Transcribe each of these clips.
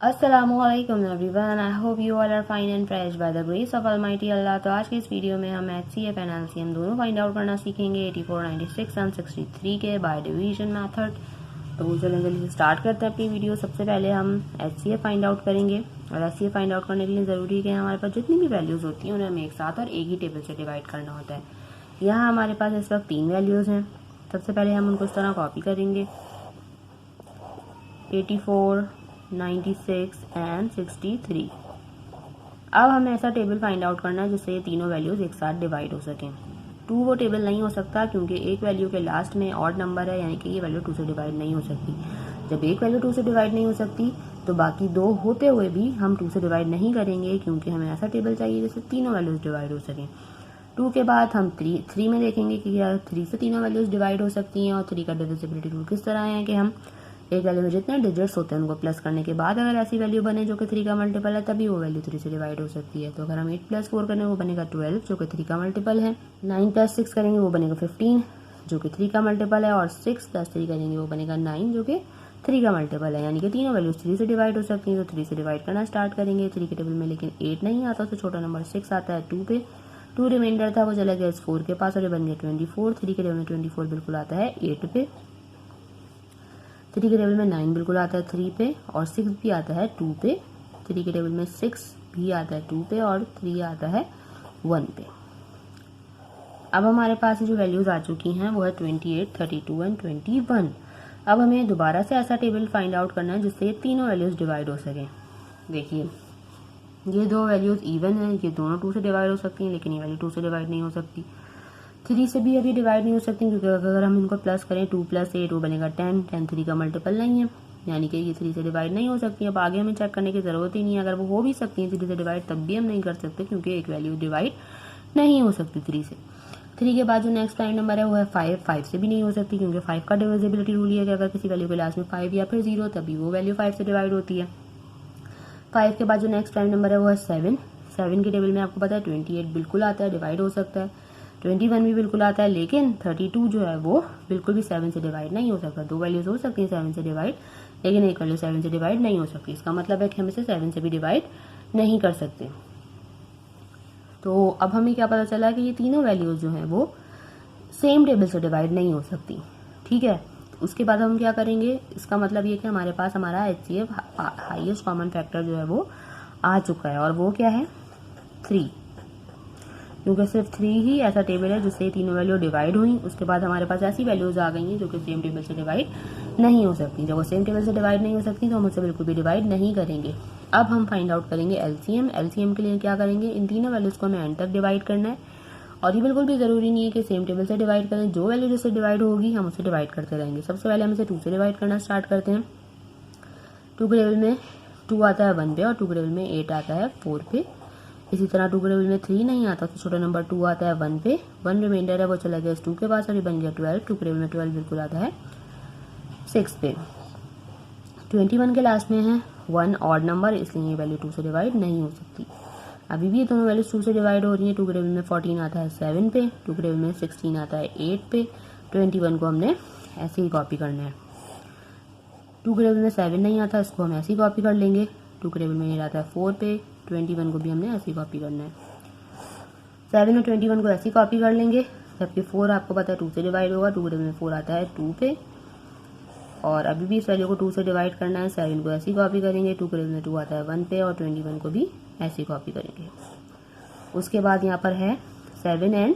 अस्सलामुअलैकुम everyone, I hope you all are fine and fresh by the grace of almighty Allah. तो आज की इस वीडियो में हम HCF एंड LCM दोनों फाइंड आउट करना सीखेंगे 84, 96 एंड 63 के बाय डिवीजन मेथड। तो चलें जल्दी स्टार्ट करते हैं अपनी वीडियो। सबसे पहले हम HCF फाइंड आउट करेंगे और HCF फाइंड आउट करने के लिए ज़रूरी है कि हमारे पास जितनी भी वैल्यूज़ होती हैं उन्हें हमें एक साथ और एक ही टेबल से डिवाइड करना होता है। यहाँ हमारे पास इस वक्त 3 वैल्यूज़ हैं। सबसे पहले हम उनको इस तरह कॉपी करेंगे 84, 96 एंड 63। अब हमें ऐसा टेबल फाइंड आउट करना है जिससे ये तीनों वैल्यूज एक साथ डिवाइड हो सकें। 2 वो टेबल नहीं हो सकता क्योंकि एक वैल्यू के लास्ट में ऑड नंबर है, यानी कि ये वैल्यू 2 से डिवाइड नहीं हो सकती। जब एक वैल्यू 2 से डिवाइड नहीं हो सकती तो बाकी 2 होते हुए भी हम 2 से डिवाइड नहीं करेंगे क्योंकि हमें ऐसा टेबल चाहिए जिससे तीनों वैल्यूज डिवाइड हो सकें। 2 के बाद हम 3 में देखेंगे कि यार 3 से तीनों वैल्यूज डिवाइड हो सकती हैं। और 3 का डिविजिबिलिटी रूल किस तरह है कि हम एक वैल्यू में जितने डिजिट्स होते हैं उनको प्लस करने के बाद अगर ऐसी वैल्यू बने जो कि 3 का मल्टीपल है तभी वो वैल्यू 3 से डिवाइड हो सकती है। तो अगर हम 8 + 4 करें वो बनेगा 12 जो कि 3 का मल्टीपल है। 9 + 6 करेंगे वो बनेगा 15 जो कि 3 का मल्टीपल है। और 6 + 3 करेंगे वो बनेगा 9 जो कि 3 का मल्टीपल है। यानी कि तीनों वैल्यूज 3 से डिवाइड हो सकती हैं। तो 3 से डिवाइड करना स्टार्ट करेंगे 3 के टेबल में, लेकिन 8 नहीं आता तो छोटा नंबर 6 आता है 2 पे। 2 रिमाइंडर था वो चला गया इस 4 के पास और ये बन गया 24। 3 के टेबल में 24 बिल्कुल आता है 8 पे। 3 के टेबल में 9 बिल्कुल आता है 3 पे और 6 भी आता है 2 पे। 3 के टेबल में 6 भी आता है 2 पे और 3 आता है 1 पे। अब हमारे पास जो वैल्यूज आ चुकी हैं वो है 28, 32 एंड 21। अब हमें दोबारा से ऐसा टेबल फाइंड आउट करना है जिससे ये तीनों वैल्यूज डिवाइड हो सकें। देखिए ये 2 वैल्यूज इवन है, ये दोनों 2 से डिवाइड हो सकती हैं, लेकिन ये वैल्यू 2 से डिवाइड नहीं हो सकती। 3 से भी अभी डिवाइड नहीं हो सकती क्योंकि अगर हम इनको प्लस करें 2 + 8 वो बनेगा 10। 10 3 का मल्टीपल नहीं है, यानी कि ये 3 से डिवाइड नहीं हो सकती। अब आगे हमें चेक करने की जरूरत ही नहीं है। अगर वो हो भी सकती हैं 3 से डिवाइड तब भी हम नहीं कर सकते क्योंकि एक वैल्यू डिवाइड नहीं हो सकती 3 से। 3 के बाद जो नेक्स्ट प्राइम नंबर है वो है 5। 5 से भी नहीं हो सकती क्योंकि 5 का डिविजिबिलिटी रूल है कि अगर किसी वैल्यू के लास्ट में 5 या फिर 0 तभी वो वैल्यू 5 से डिवाइड होती है। 5 के बाद जो नेक्स्ट प्राइम नंबर है वो है 7। 7 के टेबल में आपको पता है 28 बिल्कुल आता है, डिवाइड हो सकता है। 21 भी बिल्कुल आता है, लेकिन 32 जो है वो बिल्कुल भी 7 से डिवाइड नहीं हो सकता। 2 वैल्यूज हो सकती हैं 7 से डिवाइड, लेकिन एक वैल्यू 7 से डिवाइड नहीं हो सकती। इसका मतलब है कि हम इसे 7 से भी डिवाइड नहीं कर सकते। तो अब हमें क्या पता चला कि ये तीनों वैल्यूज जो हैं वो सेम टेबल से डिवाइड नहीं हो सकती। ठीक है, उसके बाद हम क्या करेंगे, इसका मतलब ये कि हमारे पास हमारा HCF हाईएस्ट कॉमन फैक्टर जो है वो आ चुका है और वो क्या है 3, क्योंकि सिर्फ 3 ही ऐसा टेबल है जिससे तीनों वैल्यू डिवाइड हुई। उसके बाद हमारे पास ऐसी वैल्यूज आ गई हैं जो कि सेम टेबल से डिवाइड नहीं हो सकती। जब वो सेम टेबल से डिवाइड नहीं हो सकती तो हम उससे बिल्कुल भी डिवाइड नहीं करेंगे। अब हम फाइंड आउट करेंगे LCM। LCM के लिए क्या करेंगे, इन तीनों वैल्यूज को हमें एंड तक डिवाइड करना है और ये बिल्कुल भी जरूरी नहीं है कि सेम टेबल से डिवाइड करें। जो वैल्यू जिससे डिवाइड होगी हम उससे डिवाइड करते रहेंगे। सबसे पहले हम इसे 2 से डिवाइड करना स्टार्ट करते हैं। 2 के टेबल में 2 आता है 1 पे और 2 के टेबल में 8 आता है 4 पे। इसी तरह 2 के टेबल में 3 नहीं आता तो छोटा नंबर 2 आता है 1 पे। 1 रिमाइंडर है वो चला गया इस 2 के पास और ये बन गया 12। 2 के टेबल में 12 बिल्कुल आता है 6 पे। 21 के लास्ट में है 1 ऑड नंबर, इसलिए ये वैल्यू 2 से डिवाइड नहीं हो सकती। अभी भी ये दोनों वैल्यूज 2 से डिवाइड हो रही है। 2 के टेबल में 14 आता है 7 पे। 2 के टेबल में 16 आता है 8 पे। 21 को हमने ऐसे ही कॉपी करना है। 2 के टेबल में 7 नहीं आता, इसको हम ऐसे ही कॉपी कर लेंगे। 2 के टेबल में 8 आता है 4 पे। 21 को भी हमने ऐसे ही कॉपी करना है। 7 और 21 को ऐसे ही कॉपी कर लेंगे, जबकि 4 आपको पता है 2 से डिवाइड होगा। 2 के टेबल में 4 आता है 2 पे और अभी भी इस वैल्यू को 2 से डिवाइड करना है। 7 को ऐसे ही कॉपी करेंगे। 2 के टेबल में 2 आता है 1 पे और 21 को भी ऐसे ही कॉपी करेंगे। उसके बाद यहाँ पर है 7 एंड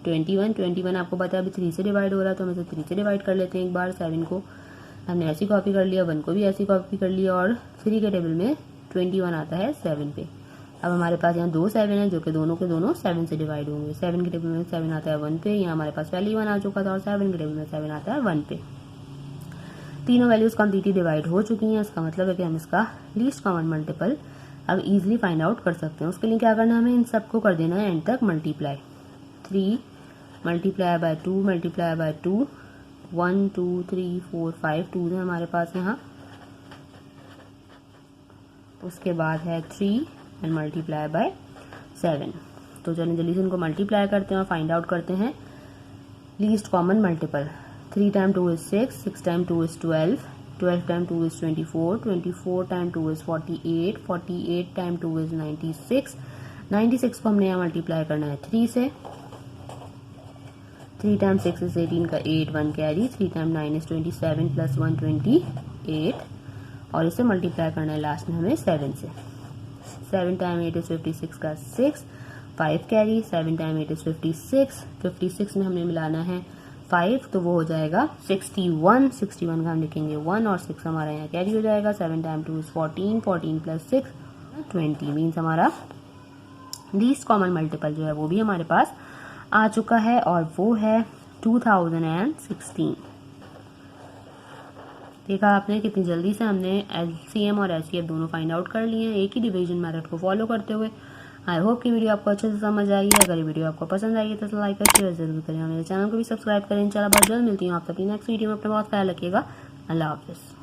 21। 21 आपको पता है अभी 3 से डिवाइड हो रहा है तो हम इसे 3 से डिवाइड कर लेते हैं एक बार। 7 को हमने ऐसी कॉपी कर लिया, 1 को भी ऐसी कॉपी कर लिया और 3 के टेबल में 21 आता है 7 पे। अब हमारे पास यहाँ 2 7 है जो कि दोनों के दोनों 7 से डिवाइड होंगे। 7 के टेबल में 7 आता है 1 पे, यहाँ हमारे पास पहले 1 आ चुका था और 7 के टेबल में 7 आता है 1 पे। तीनों वैल्यूज कम्प्लीटली डिवाइड हो चुकी हैं। इसका मतलब है कि हम इसका लीस्ट कॉमन मल्टीपल अब इजीली फाइंड आउट कर सकते हैं। उसके लिए क्या करना है, हमें इन सबको कर देना है एंड तक multiply. 3 multiply by 2 multiply by 2, 1 2 3 4 5 2 है हमारे पास यहाँ। उसके बाद है 3 एंड मल्टीप्लाई बाय 7। तो चलिए जल्दी से इनको मल्टीप्लाई करते हैं और फाइंड आउट करते हैं least common multiple. 3 time 2 is 6, 6 time 2 is 12, 12 time 2 is 24, 24 time 2 is 48, 48 time 2 is 96, 96 को हमने यहाँ मल्टीप्लाई करना है 3 से, 3 टाइम 6 इज़ 18 का 8 1 कैरी, 3 टाइम 9 इज़ 27 प्लस 1 28 और इसे मल्टीप्लाई करना है लास्ट में हमें 7 से। 7 टाइम 8 इज़ 56 का 6 5 कैरी, 7 टाइम 8 इज़ 56, 56 में हमने मिलाना है 5 तो वो हो जाएगा 61, 61 का हम लिखेंगे 1 और 6 हमारा यहाँ कैरी हो जाएगा। 7 टाइम 2 इज़ 14, 14 प्लस 6 20 मीन्स हमारा लीस्ट कॉमन मल्टीपल जो है वो भी हमारे पास आ चुका है और वो है 2016। देखा आपने कितनी जल्दी से हमने एलसीएम और एचसीएफ दोनों फाइंड आउट कर लिए हैं एक ही डिवीजन मेथड को फॉलो करते हुए। आई होप कि वीडियो आपको अच्छे से समझ आई है। अगर ये वीडियो आपको पसंद आई है तो लाइक और शेयर जरूर करें और मेरे चैनल को भी सब्सक्राइब करें। इंशाल्लाह बहुत जल्द मिलती हूँ आप अपनी नेक्स्ट वीडियो में। अपना बहुत ख्याल रखिएगा। अल्लाह हाफिज़।